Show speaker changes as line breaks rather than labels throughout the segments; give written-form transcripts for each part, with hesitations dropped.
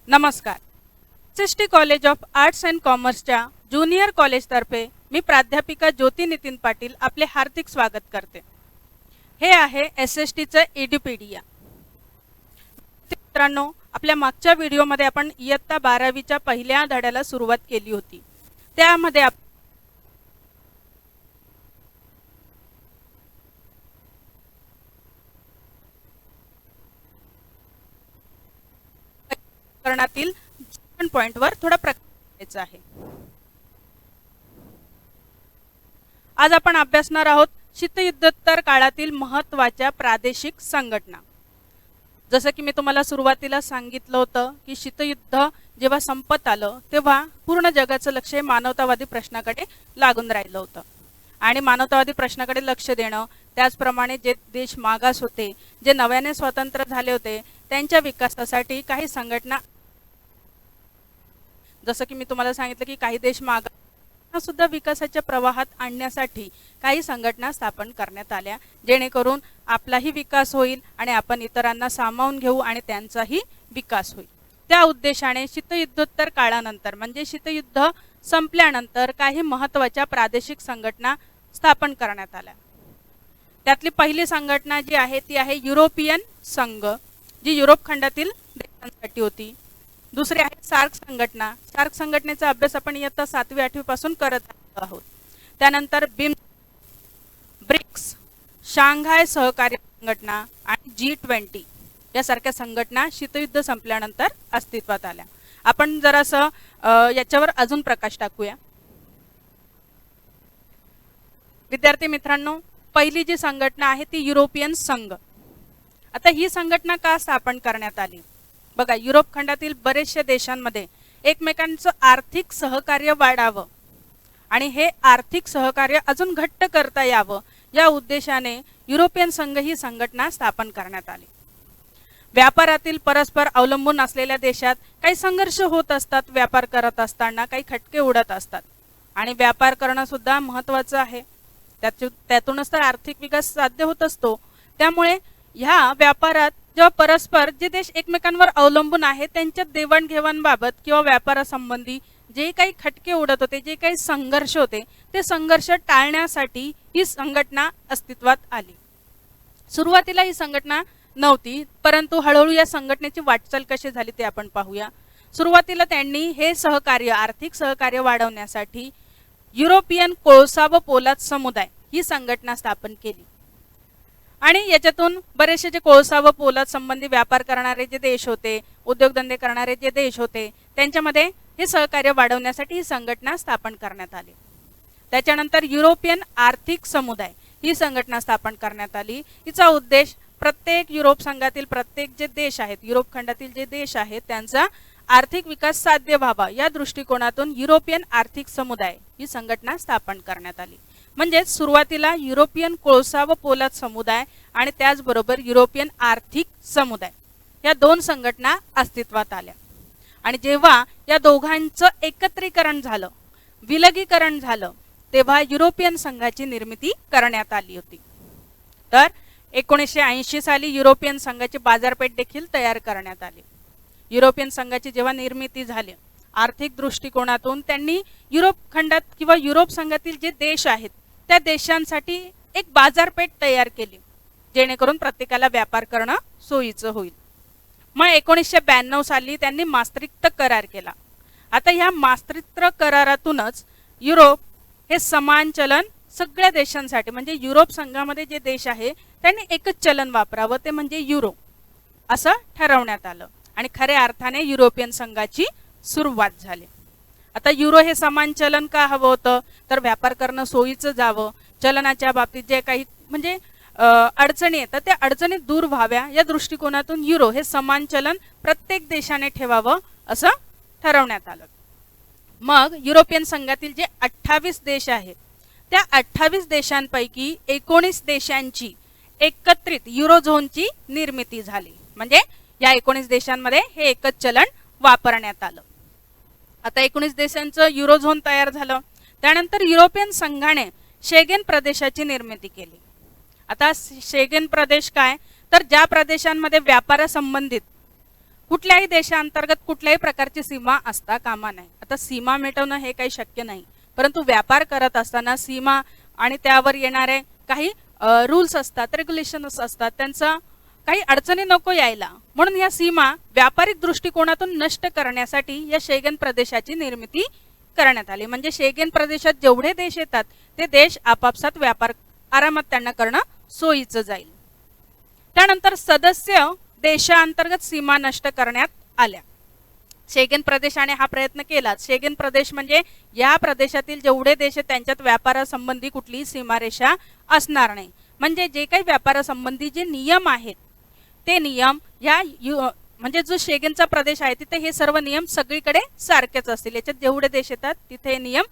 नमस्कार. SST college of arts and कॉमर्सच्या junior कॉलेजतर्फे मी प्राध्यापिका ज्योती नितीन पाटील आपले हार्दिक स्वागत करते. हे आहे SSTचं एड्युपीडिया. मित्रांनो, आपल्या मागच्या व्हिडिओमध्ये आपण इयत्ता 12वीच्या पहिल्या धड्याला सुरुवात केली होती. त्यामध्ये करणातील पॉइंटवर थोडा प्रकाश टाकायचा आहे. आज आपण अभ्यासणार आहोत शीतयुद्धोत्तर काळातील महत्त्वाच्या प्रादेशिक संघटना. जसं की मी तुम्हाला सुरुवातीला सांगितलं होतं की शीतयुद्ध जेव्हा संपत आलं तेव्हा पूर्ण जगाचं लक्ष मानवतावादी प्रश्नाकडे लागून राहिलं होतं आणि मानवतावादी प्रश्नाकडे लक्ष देणं, त्याचप्रमाणे जे देश मागास होते, जे नव्याने स्वतंत्र झाले होते, त्यांच्या विकासासाठी काही संघटना, जसं की मी तुम्हाला सांगितलं की काही देश मागास सुद्धा विकासाच्या प्रवाहात आणण्यासाठी काही संघटना स्थापन करण्यात आल्या, जेणेकरून आपलाही विकास होईल आणि आपण इतरांना सामावून घेऊ आणि त्यांचाही विकास होईल. त्या उद्देशाने शीतयुद्धोत्तर काळानंतर म्हणजे शीतयुद्ध संपल्यानंतर काही महत्त्वाच्या प्रादेशिक संघटना स्थापन करण्यात आल्या. त्यातली पहिली संघटना जी आहे ती आहे युरोपियन संघ, जी युरोप खंडातील देशांसाठी होती. दुसरी आहे सार्क संघटना. सार्क संघटनेचा अभ्यास आपण इयत्ता 7वी 8वी पासून करत आहोत. त्यानंतर ब्रिक्स, शांघाय सहकार्य संघटना आणि G20 यासारख्या संघटना शीतयुद्ध संपल्यानंतर अस्तित्वात आल्या. आपण जरासं याच्यावर अजून प्रकाश टाकूया. विद्यार्थी मित्रांनो, पहिली जी संघटना आहे ती युरोपियन संघ. आता ही संघटना का स्थापन करण्यात आली? बघा, युरोप खंडातील बरेचशा देशांमध्ये एकमेकांचं आर्थिक सहकार्य वाढावं आणि हे आर्थिक सहकार्य अजून घट्ट करता यावं या उद्देशाने युरोपियन संघ ही संघटना स्थापन करण्यात आली. व्यापारातील परस्पर अवलंबून असलेल्या देशात काही संघर्ष होत असतात. व्यापार करत असताना काही खटके उडत असतात आणि व्यापार करणं सुद्धा महत्त्वाचं आहे. त्यातूनच तर आर्थिक विकास साध्य होत असतो. त्यामुळे ह्या व्यापारात जेव्हा परस्पर जे देश एकमेकांवर अवलंबून आहेत त्यांच्या देवाणघेवाणबाबत किंवा व्यापारासंबंधी जे काही खटके उडत होते, जे काही संघर्ष होते, ते संघर्ष टाळण्यासाठी ही संघटना अस्तित्वात आली. सुरुवातीला ही संघटना नव्हती, परंतु हळूहळू या संघटनेची वाटचाल कशी झाली ते आपण पाहूया. सुरुवातीला त्यांनी हे सहकार्य, आर्थिक सहकार्य वाढवण्यासाठी युरोपियन कोळसा व पोलाद समुदाय ही संघटना स्थापन केली आणि याच्यातून बरेचसे जे कोळसा व पोलाद संबंधी व्यापार करणारे जे देश होते, उद्योगधंदे करणारे जे देश होते, त्यांच्यामध्ये हे सहकार्य वाढवण्यासाठी ही संघटना स्थापन करण्यात आली. त्याच्यानंतर युरोपियन आर्थिक समुदाय ही संघटना स्थापन करण्यात आली. हिचा उद्देश प्रत्येक युरोप संघातील प्रत्येक जे देश आहेत, युरोप खंडातील जे देश आहेत, त्यांचा आर्थिक विकास साध्य व्हावा या दृष्टिकोनातून युरोपियन आर्थिक समुदाय ही संघटना स्थापन करण्यात आली. म्हणजे सुरुवातीला युरोपियन कोळसा व पोलाद समुदाय आणि त्याचबरोबर युरोपियन आर्थिक समुदाय या दोन संघटना अस्तित्वात आल्या आणि जेव्हा या दोघांचं एकत्रीकरण झालं, विलगीकरण झालं, तेव्हा युरोपियन संघाची निर्मिती करण्यात आली होती. तर 1980 साली युरोपियन संघाची बाजारपेठ देखील तयार करण्यात आली. युरोपियन संघाची जेव्हा निर्मिती झाली, आर्थिक दृष्टिकोनातून त्यांनी युरोप खंडात किंवा युरोप संघातील जे देश आहेत त्या देशांसाठी एक बाजारपेठ तयार केली, जेणेकरून प्रत्येकाला व्यापार करणं सोयीचं होईल. मग 1992 साली त्यांनी मास्त्रिक्ट करार केला. आता ह्या मास्त्रिक्ट करारातूनच युरोप हे समान चलन सगळ्या देशांसाठी, म्हणजे युरोप संघामध्ये जे देश आहे त्यांनी एकच चलन वापरावं, ते म्हणजे युरो, असं ठरवण्यात आलं आणि खऱ्या अर्थाने युरोपियन संघाची सुरुवात झाली. आता युरो हे समान चलन का हवं होतं? तर व्यापार करणं सोयीचं जावं, चलनाच्या बाबतीत जे काही म्हणजे अडचणी येतात त्या अडचणी दूर व्हाव्या या दृष्टिकोनातून युरो हे समान चलन प्रत्येक देशाने ठेवावं असं ठरवण्यात आलं. मग युरोपियन संघातील जे 28 देश आहेत त्या 28 देशांपैकी 19 देशांची एकत्रित युरो झोनची निर्मिती झाली. म्हणजे या 19 देशांमध्ये हे एकच चलन वापरण्यात आलं. आता 19 देशांचं युरो झोन तयार झालं. त्यानंतर युरोपियन संघाने शेंगेन प्रदेशाची निर्मिती केली. आता शेंगेन प्रदेश काय? तर ज्या प्रदेशांमध्ये व्यापारासंबंधित कुठल्याही देशांतर्गत कुठल्याही प्रकारची सीमा असता कामा नये. आता सीमा मिटवणं हे काही शक्य नाही, परंतु व्यापार करत असताना सीमा आणि त्यावर येणारे काही रूल्स असतात, रेग्युलेशन्स असतात, त्यांचा काही अडचणी नको यायला म्हणून या सीमा व्यापारिक दृष्टिकोनातून नष्ट करण्यासाठी या शेगेन प्रदेशाची निर्मिती करण्यात आली. म्हणजे शेगेन प्रदेशात जेवढे देश येतात ते देश आपापसात व्यापार आरामात त्यांना करणं सोयीचं जाईल. त्यानंतर सदस्य देशांतर्गत सीमा नष्ट करण्यात आल्या. शेगेन प्रदेशाने हा प्रयत्न केला. शेगेन प्रदेश म्हणजे या प्रदेशातील जेवढे देश आहेत त्यांच्यात व्यापारासंबंधी कुठलीही सीमारेषा असणार नाही. म्हणजे जे काही व्यापारासंबंधी जे नियम आहेत ते नियम या म्हणजे जो शेगेनचा प्रदेश आहे तिथे हे सर्व नियम सगळीकडे सारखेच असतील. याच्यात जेवढे देश येतात तिथे हे नियम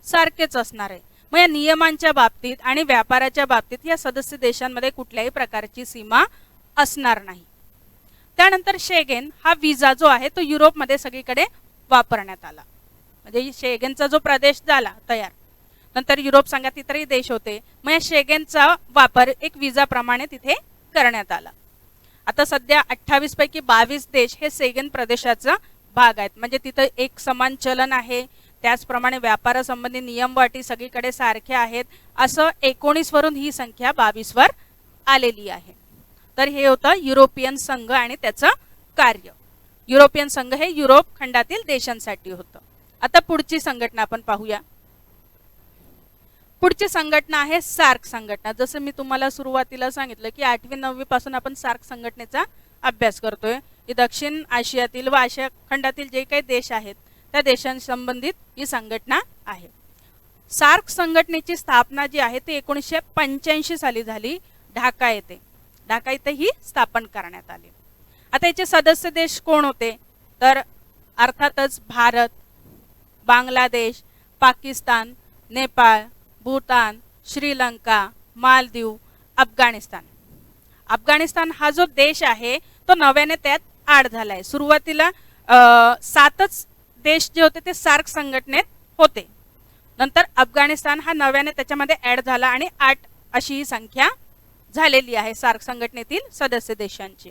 सारखेच असणार आहे. मग या नियमांच्या बाबतीत आणि व्यापाराच्या बाबतीत या सदस्य देशांमध्ये कुठल्याही प्रकारची सीमा असणार नाही. त्यानंतर शेगेन हा विजा जो आहे तो युरोपमध्ये सगळीकडे वापरण्यात आला. म्हणजे शेगेनचा जो प्रदेश झाला तयार, नंतर युरोप संघात इतरही देश होते, मग या शेगेनचा वापर एक विजाप्रमाणे तिथे करण्यात आला. आता सध्या 28 पैकी 22 देश हे शेगेन प्रदेशाचा भाग आहेत. म्हणजे तिथं एक समान चलन आहे, त्याचप्रमाणे व्यापारासंबंधी नियम व अटी सगळीकडे सारखे आहेत. असं 19 वरून ही संख्या 22 वर आलेली आहे. तर हे होतं युरोपियन संघ आणि त्याचं कार्य. युरोपियन संघ हे युरोप खंडातील देशांसाठी होतं. आता पुढची संघटना आपण पाहूया. पुढची संघटना आहे सार्क संघटना. जसं मी तुम्हाला सुरुवातीला सांगितलं की 8वी 9वी पासून आपण सार्क संघटनेचा अभ्यास करतोय. ही दक्षिण आशियातील व आशिया खंडातील जे काही देश आहेत त्या देशांसंबंधित ही संघटना आहे. सार्क संघटनेची स्थापना जी आहे ती 1985 साली झाली. ढाका येथे ही स्थापन करण्यात आली. आता याचे सदस्य देश कोण होते तर अर्थातच भारत, बांगलादेश, पाकिस्तान, नेपाळ, भूतान, श्रीलंका, मालदीव, अफगाणिस्तान. अफगाणिस्तान हा जो देश आहे तो नव्याने त्यात ऍड झालाय. सुरुवातीला 7च देश जे होते ते सार्क संघटनेत होते. नंतर अफगाणिस्तान हा नव्याने त्याच्यामध्ये ऍड झाला आणि 8 अशी ही संख्या झालेली आहे सार्क संघटनेतील सदस्य देशांची.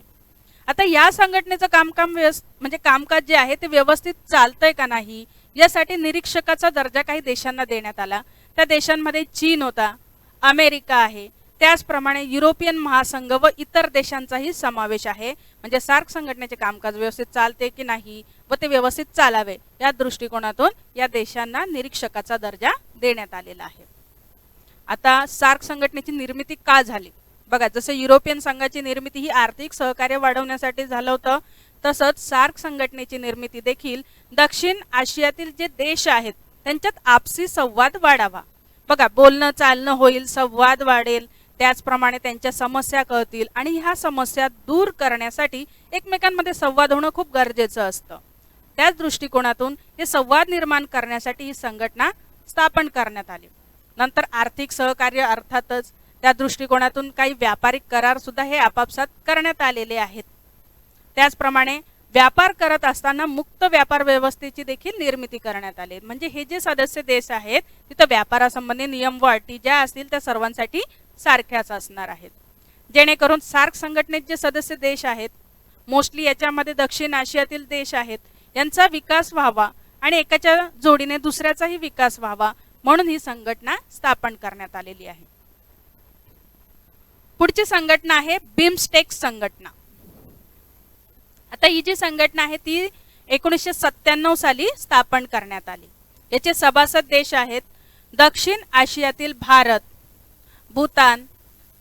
आता या संघटनेचं कामकाज जे आहे ते व्यवस्थित चालतंय का नाही यासाठी निरीक्षकाचा दर्जा काही देशांना देण्यात आला. त्या देशांमध्ये चीन होता, अमेरिका आहे, त्याचप्रमाणे युरोपियन महासंघ व इतर देशांचाही समावेश आहे. म्हणजे सार्क संघटनेचे कामकाज व्यवस्थित चालते की नाही व ते व्यवस्थित चालावे या दृष्टिकोनातून या देशांना निरीक्षकाचा दर्जा देण्यात आलेला आहे. आता सार्क संघटनेची निर्मिती का झाली बघा. जसं युरोपियन संघाची निर्मिती ही आर्थिक सहकार्य वाढवण्यासाठी झालं होतं, तसंच सार्क संघटनेची निर्मिती देखील दक्षिण आशियातील जे देश आहेत त्यांच्यात आपसी संवाद वाढावा. बघा, बोलणं चालणं होईल, संवाद वाढेल, त्याचप्रमाणे त्यांच्या समस्या कळतील आणि ह्या समस्या दूर करण्यासाठी एकमेकांमध्ये संवाद होणं खूप गरजेचं असतं. त्याच दृष्टिकोनातून हे संवाद निर्माण करण्यासाठी ही संघटना स्थापन करण्यात आली. नंतर आर्थिक सहकार्य अर्थातच त्या दृष्टिकोनातून काही व्यापारिक करार सुद्धा हे आपापसात करण्यात आलेले आहेत. त्याचप्रमाणे व्यापार करत असताना मुक्त व्यापार व्यवस्थेची देखील निर्मिती करण्यात आली. म्हणजे हे जे सदस्य देश आहेत तिथं व्यापारासंबंधी नियम व अटी ज्या असतील त्या सर्वांसाठी सारख्याच असणार आहेत. जेणेकरून सार्क संघटनेत जे सदस्य देश आहेत मोस्टली याच्यामध्ये दक्षिण आशियातील देश आहेत यांचा विकास व्हावा आणि एकाच्या जोडीने दुसऱ्याचाही विकास व्हावा म्हणून ही संघटना स्थापन करण्यात आलेली आहे. पुढची संघटना आहे बिमस्टेक संघटना. आता ही जी संघटना आहे ती 1997 साली स्थापन करण्यात आली. याचे सभासद देश आहेत दक्षिण आशियातील भारत, भूतान,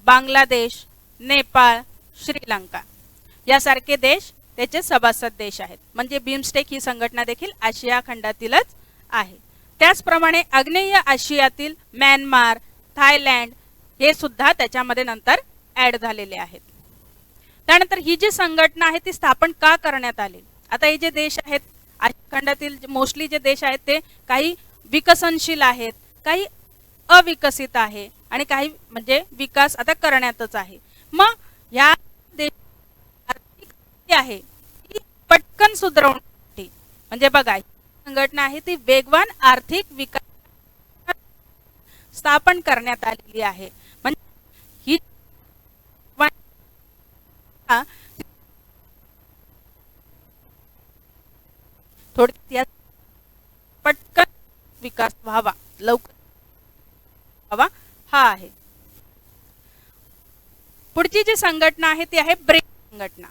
बांगलादेश, नेपाळ, श्रीलंका यासारखे देश त्याचे सभासद देश आहेत. म्हणजे बिमस्टेक ही संघटना देखील आशिया खंडातीलच आहे. त्याचप्रमाणे आग्नेय आशियातील म्यानमार, थायलंड हे सुद्धा त्याच्यामध्ये नंतर ऍड झालेले आहेत. त्यानंतर ही जी संघटना आहे ती स्थापन का करण्यात आली. आता हे जे देश आहेत आशिया खंडातील मोस्टली जे देश आहेत ते काही विकसनशील आहेत, काही अविकसित आहे आणि काही म्हणजे विकास आता करण्यातच आहे. मग या आर्थिक आहे ती पटकन सुधारवण्यासाठी म्हणजे बघा संघटना आहे ती वेगवान आर्थिक विकास स्थापन करण्यात आलेली आहे. म्हणजे ही विकास व्हावा, लवकर व्हावा हा आहे. पुढची जी संघटना आहे ती आहे ब्रिक्स संघटना.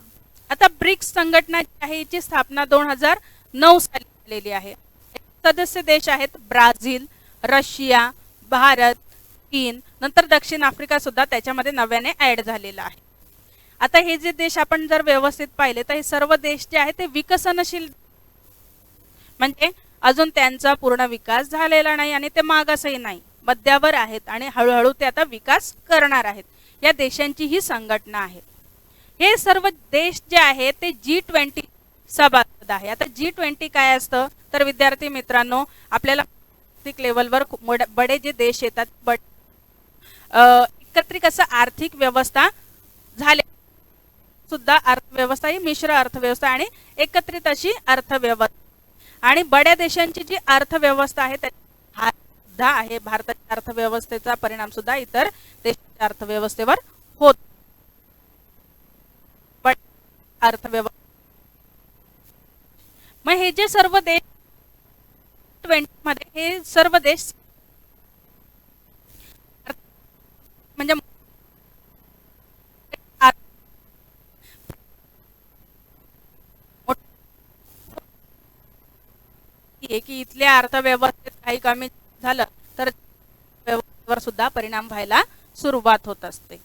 आता ब्रिक्स संघटना जी आहे याची स्थापना 2009 साली झालेली आहे. सदस्य देश आहेत ब्राझील, रशिया, भारत, चीन, नंतर दक्षिण आफ्रिका सुद्धा त्याच्यामध्ये नव्याने ऍड झालेला आहे. आता हे जे देश आपण जर व्यवस्थित पाहिले तर हे सर्व देश जे आहेत ते विकसनशील, म्हणजे अजून त्यांचा पूर्ण विकास झालेला नाही आणि ते मागासही नाही, मध्यावर आहेत आणि हळूहळू ते आता विकास करणार आहेत. या देशांची ही संघटना आहे. हे सर्व देश जे आहेत ते G20 सभासद आहे. आता G20 काय असतं तर विद्यार्थी मित्रांनो, आपल्याला जागतिक लेवलवर बडे जे देश येतात, एकत्रित असं आर्थिक व्यवस्था झाले सुद्धा, अर्थव्यवस्था ही मिश्र अर्थव्यवस्था आणि एकत्रित अशी अर्थव्यवस्था, आणि बड्या देशांची जी अर्थव्यवस्था आहे हा सुद्धा आहे. भारताच्या अर्थव्यवस्थेचा परिणाम सुद्धा इतर देशांच्या अर्थव्यवस्थेवर होत. अर्थव्यवस्था मग हे जे सर्व देश 20 मध्ये हे सर्व देश म्हणजे की इथल्या अर्थव्यवस्थेत काही कमी झालं तर व्यवस्थेवर सुद्धा परिणाम व्हायला सुरुवात होत असते.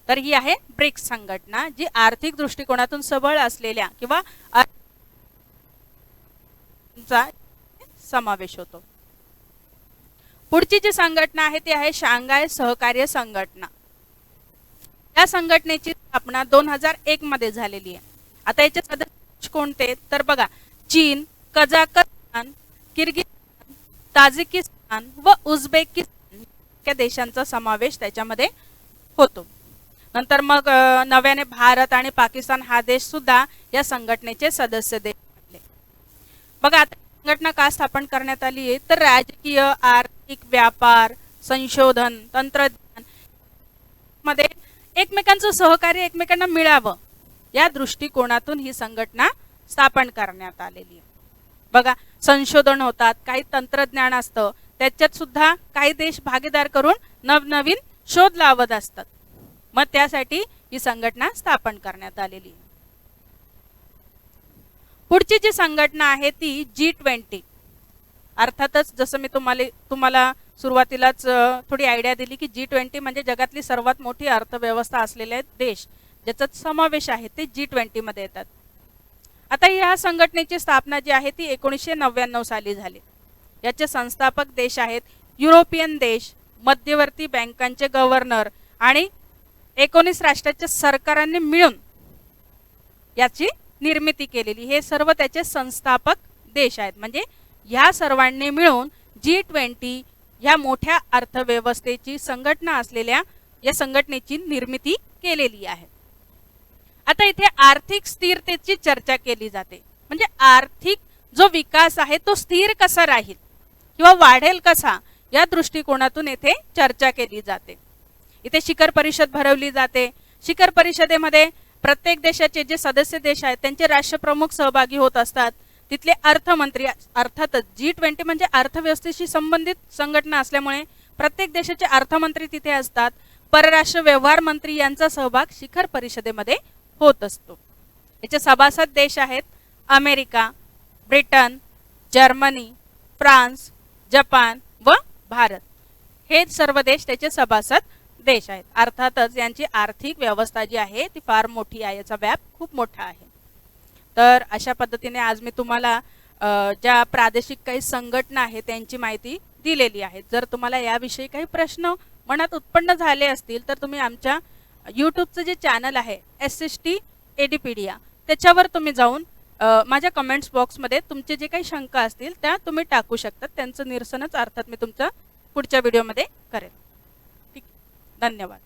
तर ही आहे ब्रिक्स संघटना, जी आर्थिक दृष्टिकोनातून सबळ असलेल्या किंवा समावेश होतो. पुढची जी संघटना आहे ती आहे शांघाय सहकार्य संघटना. या संघटनेची स्थापना 2001 मध्ये झालेली आहे. आता याचे सदस्य कोणते तर बघा, चीन, कझाकस्तान, किर्गिझस्तान, ताजिकिस्तान व उझबेकिस्तान या देशांचा समावेश त्याच्यामध्ये होतो. नंतर मग नव्याने भारत आणि पाकिस्तान हा देश सुद्धा या संघटनेचे सदस्य देश बनले. बघा, आता संघटना का स्थापन करण्यात आली आहे तर राजकीय, आर्थिक, व्यापार, संशोधन, तंत्रज्ञान मध्ये एकमेकांचं सहकार्य एकमेकांना मिळावं या दृष्टिकोनातून ही संघटना स्थापन करण्यात आलेली आहे. बघा, संशोधन होतात, काही तंत्रज्ञान असतं, त्याच्यात सुद्धा काही देश भागीदार करून नवनवीन शोध लावत असतात. मग त्यासाठी ही संघटना स्थापन करण्यात आलेली आहे. पुढची जी संघटना आहे ती G20. अर्थातच जसं मी तुम्हाला सुरुवातीलाच थोडी आयडिया दिली की G20 म्हणजे जगातली सर्वात मोठी अर्थव्यवस्था असलेले देश ज्याचा समावेश आहे ते G20 मध्ये येतात. आता या संघटनेची स्थापना जी आहे ती 1999 साली झाली. याचे संस्थापक देश आहेत युरोपियन देश, मध्यवर्ती बँकांचे गव्हर्नर आणि 19 राष्ट्राच्या सरकारांनी मिळून याची निर्मिती केलेली. हे सर्व त्याचे संस्थापक देश आहेत. म्हणजे ह्या सर्वांनी मिळून G20 ह्या मोठ्या अर्थव्यवस्थेची संघटना असलेल्या या संघटनेची निर्मिती केलेली आहे. आता इथे आर्थिक स्थिरतेची चर्चा केली जाते. म्हणजे आर्थिक जो विकास आहे तो स्थिर कसा राहील किंवा वाढेल कसा या दृष्टिकोनातून येथे चर्चा केली जाते. इथे शिखर परिषद भरवली जाते. शिखर परिषदेमध्ये प्रत्येक देशाचे जे सदस्य देश आहेत त्यांचे राष्ट्रप्रमुख सहभागी होत असतात. तिथले अर्थमंत्री, अर्थातच G20 म्हणजे अर्थव्यवस्थेशी संबंधित संघटना असल्यामुळे प्रत्येक देशाचे अर्थमंत्री तिथे असतात. परराष्ट्र व्यवहार मंत्री यांचा सहभाग शिखर परिषदेमध्ये होत असतो. याचे सभासद देश आहेत America, Britain, Germany, France, Japan व भारत. हे सर्व देश त्याचे सभासद देश आहेत. अर्थातच यांची आर्थिक व्यवस्था जी आहे ती फार मोठी आहे, याचा व्याप खूप मोठा आहे. तर अशा पद्धतीने आज मी तुम्हाला ज्या प्रादेशिक काही संघटना आहेत त्यांची माहिती दिलेली आहे. जर तुम्हाला याविषयी काही प्रश्न मनात उत्पन्न झाले असतील तर तुम्ही आमच्या यूट्यूबचं जे चॅनल आहे SST एडिपीडिया त्याच्यावर तुम्ही जाऊन माझ्या कमेंट्स बॉक्समध्ये तुमचे जे काही शंका असतील त्या तुम्ही टाकू शकता. त्यांचं निरसनच अर्थात मी तुमच्या पुढच्या व्हिडिओमध्ये करेन. ठीक, धन्यवाद.